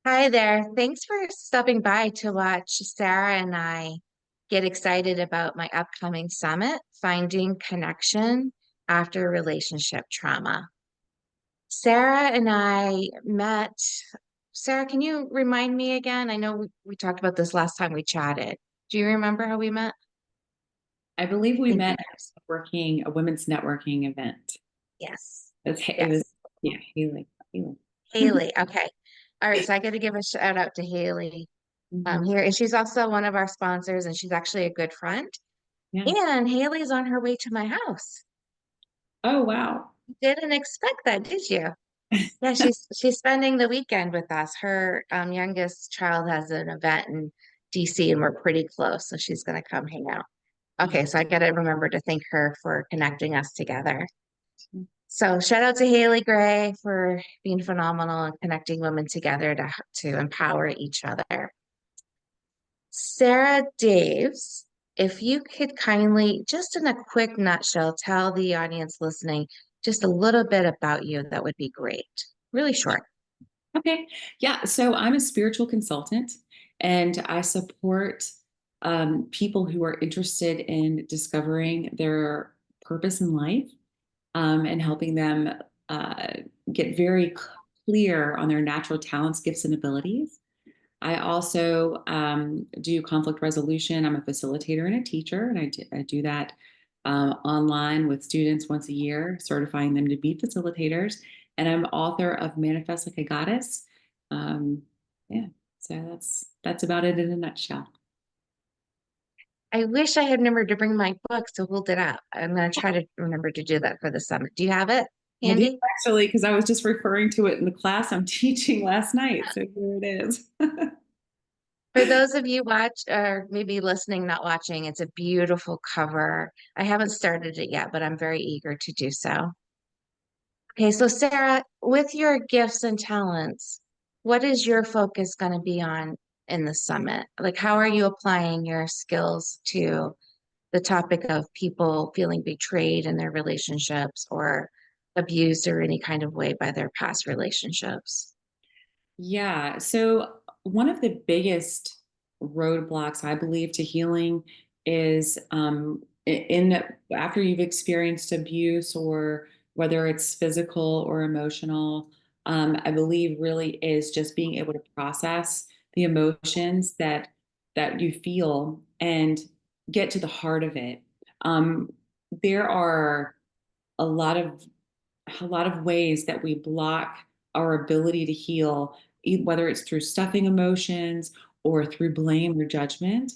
Hi there. Thanks for stopping by to watch Sarah and I get excited about my upcoming summit, Finding Connection After Relationship Trauma. Sarah and I met. Sarah, can you remind me again? I know we talked about this last time we chatted. Do you remember how we met? I believe we Thank you. met at a women's networking event. Yes. It was, Yes. yeah, Haley. Haley. Haley. Okay. All right. So I got to give a shout out to Haley Mhm. here. And she's also one of our sponsors, and she's actually a good friend. Yeah. And Haley's on her way to my house. Oh, wow. Didn't expect that, did you? Yeah, she's spending the weekend with us. Her youngest child has an event in DC and we're pretty close, so she's gonna come hang out. Okay, so I gotta remember to thank her for connecting us together. So shout out to Haley Gray for being phenomenal and connecting women together to empower each other. Sara Daves, if you could kindly, just in a quick nutshell, tell the audience listening just a little bit about you, that would be great. Really short. Okay. Yeah. So I'm a spiritual consultant and I support people who are interested in discovering their purpose in life and helping them uh, get very clear on their natural talents, gifts, and abilities. I also do conflict resolution. I'm a facilitator and a teacher, and I do that online with students once a year, certifying them to be facilitators. And I'm author of Manifest Like a Goddess. Um, yeah, so that's about it in a nutshell. I wish I had remembered to bring my book to hold it up. I'm going to try to remember to do that for the summit. Do you have it I do handy? actually, because I was just referring to it in the class I'm teaching last night. So here it is. For those of you watch or maybe listening, not watching, it's a beautiful cover. I haven't started it yet, but I'm very eager to do so. Okay, so Sarah, with your gifts and talents, what is your focus going to be on in the summit? Like, how are you applying your skills to the topic of people feeling betrayed in their relationships or abused or any kind of way by their past relationships? Yeah. So one of the biggest roadblocks, I believe, to healing is in after you've experienced abuse or whether it's physical or emotional, I believe really is just being able to process the emotions that you feel and get to the heart of it. There are a lot of a lot of ways that we block our ability to heal, whether it's through stuffing emotions or through blame or judgment,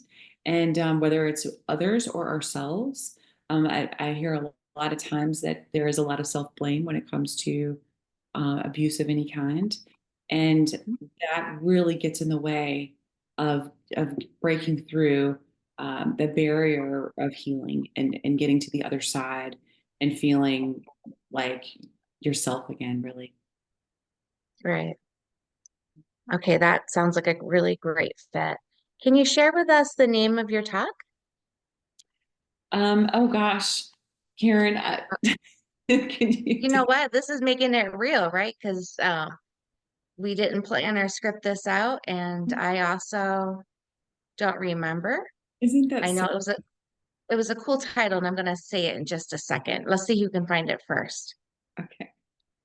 and whether it's others or ourselves. I hear a lot of times that there is a lot of self blame when it comes to abuse of any kind, and that really gets in the way of breaking through the barrier of healing and getting to the other side and feeling like yourself again, really. Right. Okay, that sounds like a really great fit. Can you share with us the name of your talk? Oh gosh, Karen, can you You know do, what? This is making it real, right? Because we didn't plan or script this out, and I also don't remember. isn't that I know so? it was a cool title, and I'm gonna say it in just a second. Let's see who can find it first. Okay,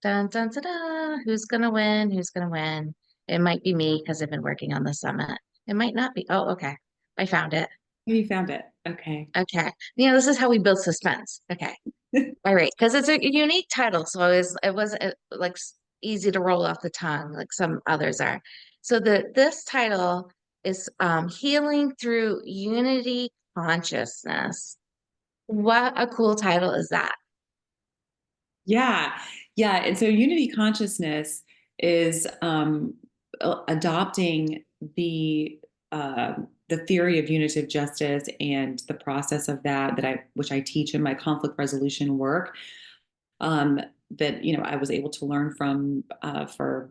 Dun dun dun dun. Who's gonna win? Who's gonna win? It might be me because I've been working on the summit. It might not be. Oh, okay. I found it. you found it. Okay. Okay. This is how we build suspense. Okay. All right, because it's a unique title, so it was like easy to roll off the tongue like some others are. So this title is Healing Through Unity Consciousness. What a cool title is that? Yeah, yeah. And so unity consciousness is adopting uh, the theory of unitive justice and the process of that which I teach in my conflict resolution work. Um, that I was able to learn from for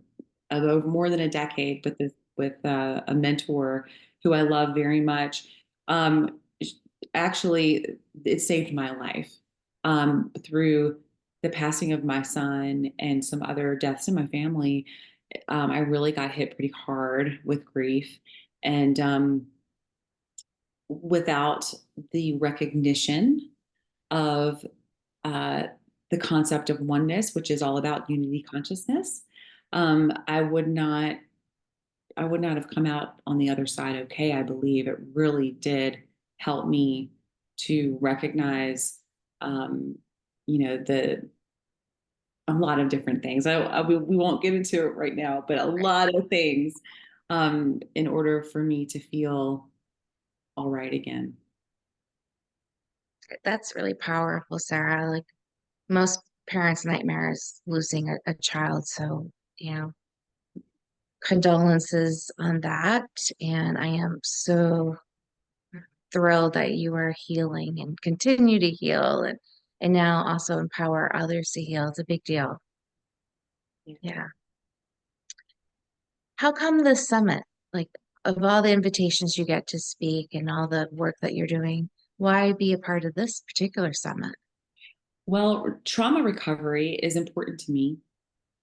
over more than a decade with a mentor who I love very much. Um, Actually, it saved my life through the passing of my son and some other deaths in my family. I really got hit pretty hard with grief. And without the recognition of uh, the concept of oneness, which is all about unity consciousness, um, I would not I would not have come out on the other side okay. I believe it really did help me to recognize, um, the a lot of different things. We won't get into it right now, but a Right. lot of things in order for me to feel all right again. That's really powerful, Sarah. Like most parents' nightmare is losing a child. So, you know, condolences on that. And I am so thrilled that you are healing and continue to heal and now also empower others to heal. It's a big deal. Yeah. Yeah. How come this summit, like of all the invitations you get to speak and all the work that you're doing, why be a part of this particular summit? Well, trauma recovery is important to me.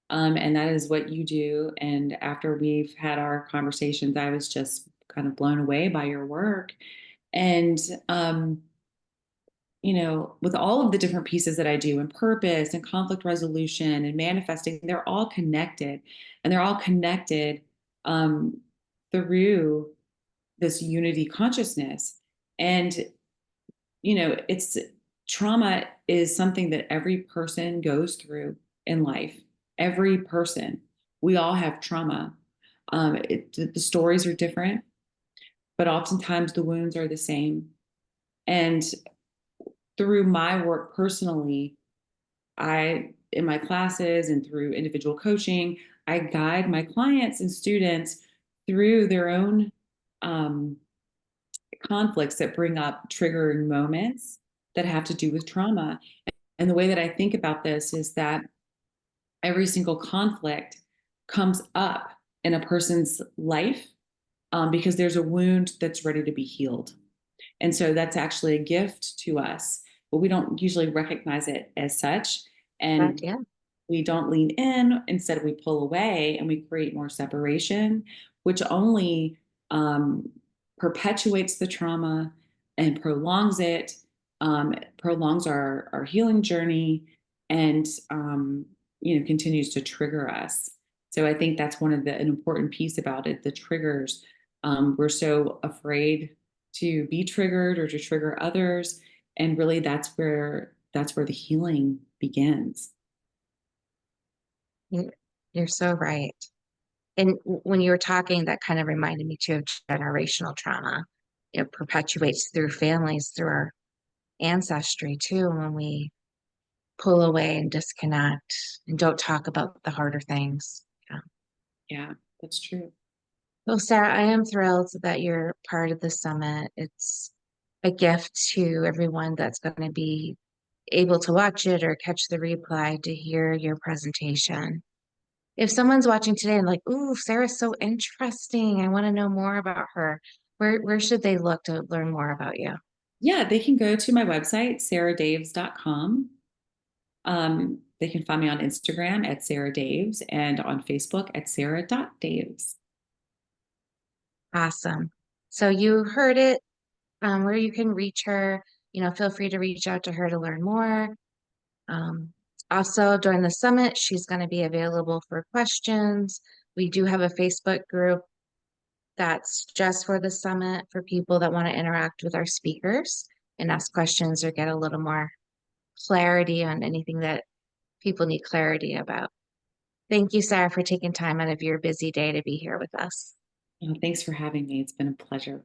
And that is what you do. And after we've had our conversations, I was just kind of blown away by your work. And, with all of the different pieces that I do and purpose and conflict resolution and manifesting, they're all connected. And they're all connected um, through this unity consciousness. And it's trauma is something that every person goes through in life. Every person. We all have trauma. The stories are different, but oftentimes the wounds are the same. And through my work personally, in my classes and through individual coaching, I guide my clients and students through their own um, conflicts that bring up triggering moments that have to do with trauma. And the way that I think about this is that every single conflict comes up in a person's life because there's a wound that's ready to be healed. And so that's actually a gift to us, but we don't usually recognize it as such. But And yeah, we don't lean in. Instead, we pull away and we create more separation, which only um, perpetuates the trauma and prolongs it, prolongs our healing journey, and continues to trigger us. So I think that's an important piece about it. The triggers. We're so afraid to be triggered or to trigger others, and really, that's where the healing begins. you- you're so right. And when you were talking, that kind of reminded me too of generational trauma. It perpetuates through families, through our ancestry too, when we pull away and disconnect and don't talk about the harder things. Yeah. Yeah, that's true. Well, Sarah, I am thrilled that you're part of the summit. It's a gift to everyone that's going to be able to watch it or catch the replay to hear your presentation. If someone's watching today and like, ooh, Sarah's so interesting, I want to know more about her, where should they look to learn more about you? Yeah, they can go to my website, saradaves.com. They can find me on Instagram at Sara Daves and on Facebook at Sara.Daves. Awesome. So you heard it, where you can reach her. Feel free to reach out to her to learn more. Um, Also, during the summit, she's going to be available for questions. We do have a Facebook group that's just for the summit for people that want to interact with our speakers and ask questions or get a little more clarity on anything that people need clarity about. Thank you, Sarah, for taking time out of your busy day to be here with us. Thanks for having me. It's been a pleasure.